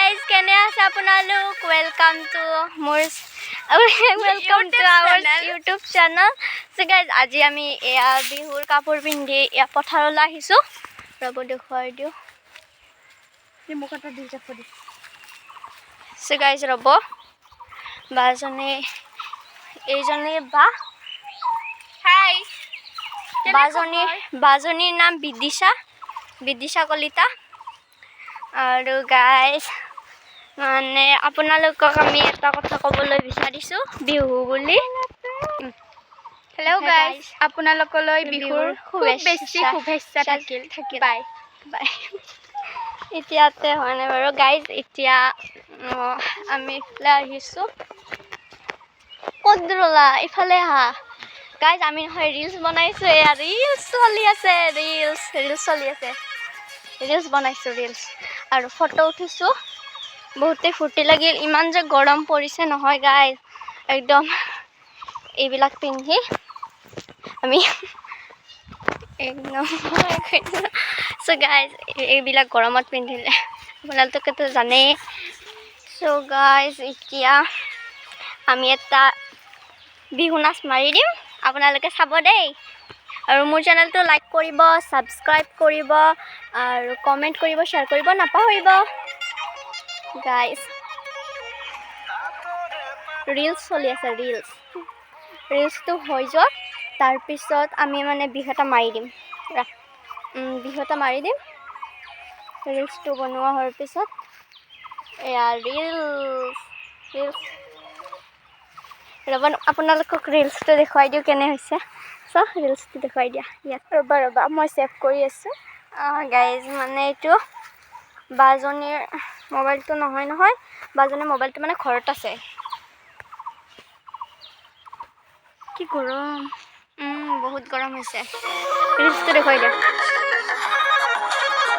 guys, কেনে আছে আপোনালোক? Welcome to our YouTube channel. So guys, আজি আমি এয়া বিহুৰ কাপোৰ পিন্ধি এয়া পথাৰলৈ আহিছো। ৰব দেখুৱাই দিও। So guys, ৰব বাজনে এইজনে বা হাই বাজনীৰ নাম বিদিশা কলিতা। আৰু গাইজ মানে আপোনালোকক আমি এটা কথা ক'বলৈ বিচাৰিছোঁ বিহু বুলি। হেল্ল' গাইজ, আপোনালোকলৈ বিহুৰ খুব বেছি শুভেচ্ছা থাকিল। Bye bye. এতিয়াতে হয় নাই বাৰু গাইজ, এতিয়া আমি ইফালে আহিছোঁ। ক'ত দূৰলা? ইফালে আহা গাইজ। আমি নহয় ৰিলচ বনাইছোঁ। এয়া ৰিলচ চলি আছে, ৰিলচ বনাইছোঁ আৰু ফটো উঠিছোঁ। বহুতেই ফূৰ্তি লাগিল। ইমান যে গৰম পৰিছে নহয় গাইজ, একদম এইবিলাক পিন্ধি আমি একদম চ' গাইজ এইবিলাক গৰমত পিন্ধিলে আপোনালোকেতো জানেই। চ' গাইজ এতিয়া আমি এটা বিহু নাচ মাৰি দিম, আপোনালোকে চাব দেই। আৰু মোৰ চেনেলটো লাইক কৰিব, ছাবস্ক্ৰাইব কৰিব আৰু কমেণ্ট কৰিব, শ্বেয়াৰ কৰিব নাপাহৰিব গাইজ। ৰিলচ চলি আছে, ৰিলচটো হৈ যাওক, তাৰপিছত আমি মানে বিহু এটা মাৰি দিম। ৰিলচটো বনোৱা হোৱাৰ পিছত এয়া ৰিলচ ৰ'ব আপোনালোকক ৰিলচটো দেখুৱাই দিওঁ কেনে হৈছে। চ' ৰিলচটো দেখুৱাই দিয়া ইয়াত। ৰ'বা মই ছেভ কৰি আছোঁ। গাইজ মানে এইটো বাজনীৰ মোবাইলটো নহয়, বাজনীৰ মোবাইলটো মানে ঘৰত আছে। কি গৰম, বহুত গৰম হৈছে। ৰিলচটো দেখুৱাই দিয়া,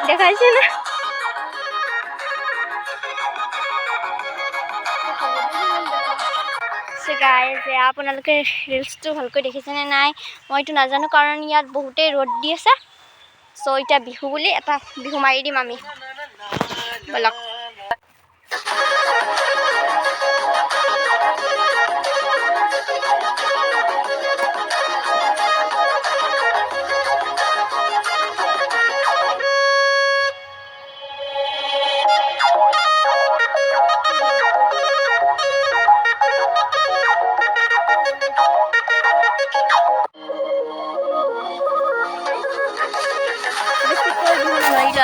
দেখাইছে না? গাইজ আপোনালোকে ৰিলচটো ভালকৈ দেখিছেনে নাই মইতো নাজানো, কাৰণ ইয়াত বহুতেই ৰ'দ দি আছে। চ' এতিয়া বিহু বুলি এটা বিহু মাৰি দিম আমি, বলক।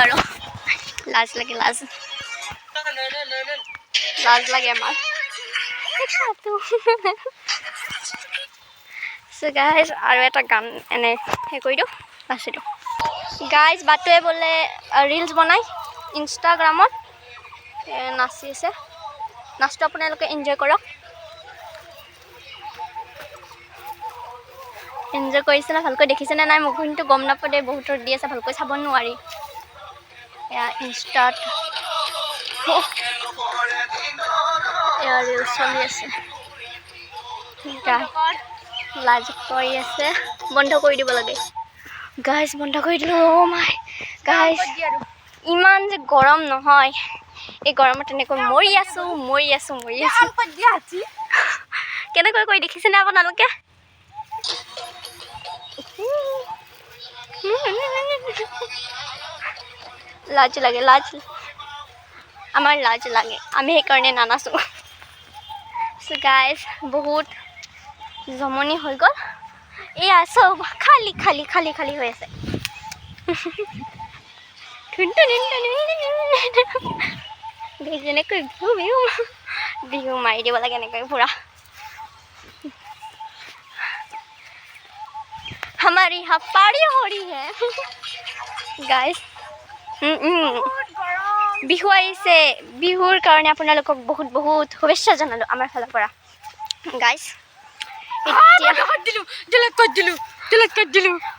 আৰু লাজ লাগে আমাৰ। চ' গাইজ আৰু এটা গান এনে কৰি দিওঁ, নাচি দিওঁ। গাইজ বাটুৱে বোলে ৰিলচ বনাই ইনষ্টাগ্ৰামত নাচি আছে। নাচটো আপোনালোকে এনজয় কৰক। এনজয় কৰিছেনে, ভালকৈ দেখিছেনে নাই মোক কিন্তু গম নাপাওঁ দেই, বহুত ৰ'দ দি আছে, ভালকৈ চাব নোৱাৰি। এয়া ইনষ্টাত এয়া ৰিলচ চলি আছে। লাজ কৰি আছে, বন্ধ কৰি দিব লাগে গাইজ, বন্ধ কৰি দিলোঁ। অ' মাই গাইজ, ইমান যে গৰম নহয়, এই গৰমত তেনেকৈ মৰি আছোঁ। কেনেকৈ কৰি দেখিছেনে আপোনালোকে? লাজ লাগে, আমাৰ লাজ লাগে, আমি সেইকাৰণে নানাচোঁ। চ' গাইজ বহুত জমনি হৈ গ'ল। এয়া চব খালী হৈ আছে। যেনেকৈ বিহু মাৰি দিব লাগে এনেকৈ পুৰা। हमारी यहाँ पारी हो रही है गाइस। বিহু আহিছে, বিহুৰ কাৰণে আপোনালোকক বহুত শুভেচ্ছা জনালোঁ আমাৰ ফালৰ পৰা গাইজ।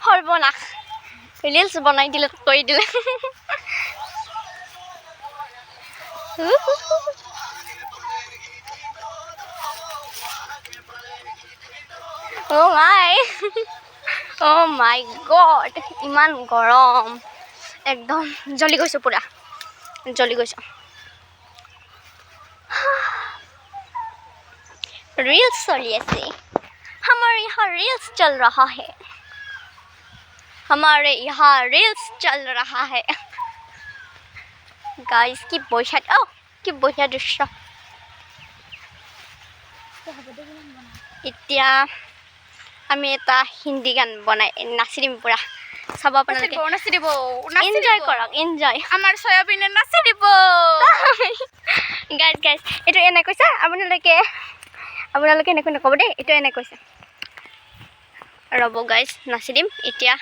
সৰ্বনাশ, ৰিলচ বনাই ডিলিট কৰি দিলে। অ' মাই গড, ইমান গৰম, একদম জ্বলি গৈছোঁ, পুৰা জ্বলি গৈছোঁ। रील्स चली আছে हमारे यहाँ रील्स चल रहा है हमारे यहाँ रील्स चल रहा है गाइस की বঢ়িয়া দৃশ্য এতিয়া আমি এটা হিন্দী গান বনাই নাচি দিম পুৰা চাব আপোনালোকে নাচি দিব এনজয় কৰক এনজয় আমাৰ সয়াবিনে নাচি দিব গাইজ এইটো এনে কৈছে আপোনালোকে এনেকৈ নক'ব দেই এইটো এনে কৈছে ৰ'ব গাইজ নাচি দিম এতিয়া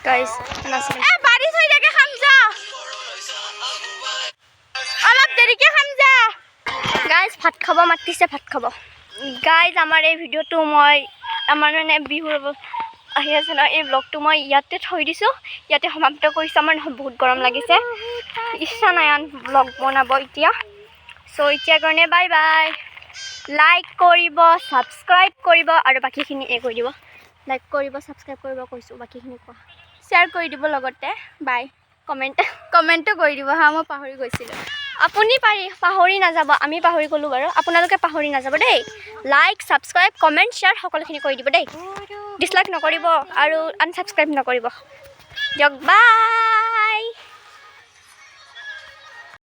गाइस नाचि बारिश হৈ থাকে খামজা অলপ দেৰিকে খামজা गाइस ভাত খাব মাতিছে ভাত খাব गाइस আমাৰ এই ভিডিওটো মই আমাৰ মানে বিহুৰ আহি আছে ন এই ব্লগটো মই ইয়াতে থৈ দিছোঁ ইয়াতে সমাপ্ত কৰিছোঁ আমাৰ বহুত গৰম লাগিছে ইচ্ছা নাই আন ব্লগ বনাব এতিয়া সো এতিয়া কাৰণে বাই বাই লাইক কৰিব সাবস্ক্ৰাইব কৰিব আৰু বাকিখিনি এ কৰি দিব লাইক কৰিব সাবস্ক্ৰাইব কৰিব কৈছোঁ বাকিখিনি কোৱা শ্বেয়াৰ কৰি দিব লগতে বাই কমেণ্টটো কৰি দিব হা মই পাহৰি গৈছিলোঁ আপুনি পাহৰি নাযাব আমি পাহৰি গ'লোঁ বাৰু আপোনালোকে পাহৰি নাযাব দেই লাইক সাবস্ক্ৰাইব কমেণ্ট শ্বেয়াৰ সকলোখিনি কৰি দিব দেই ডিছলাইক নকৰিব আৰু আনসাবস্ক্ৰাইব নকৰিব দিয়ক বাই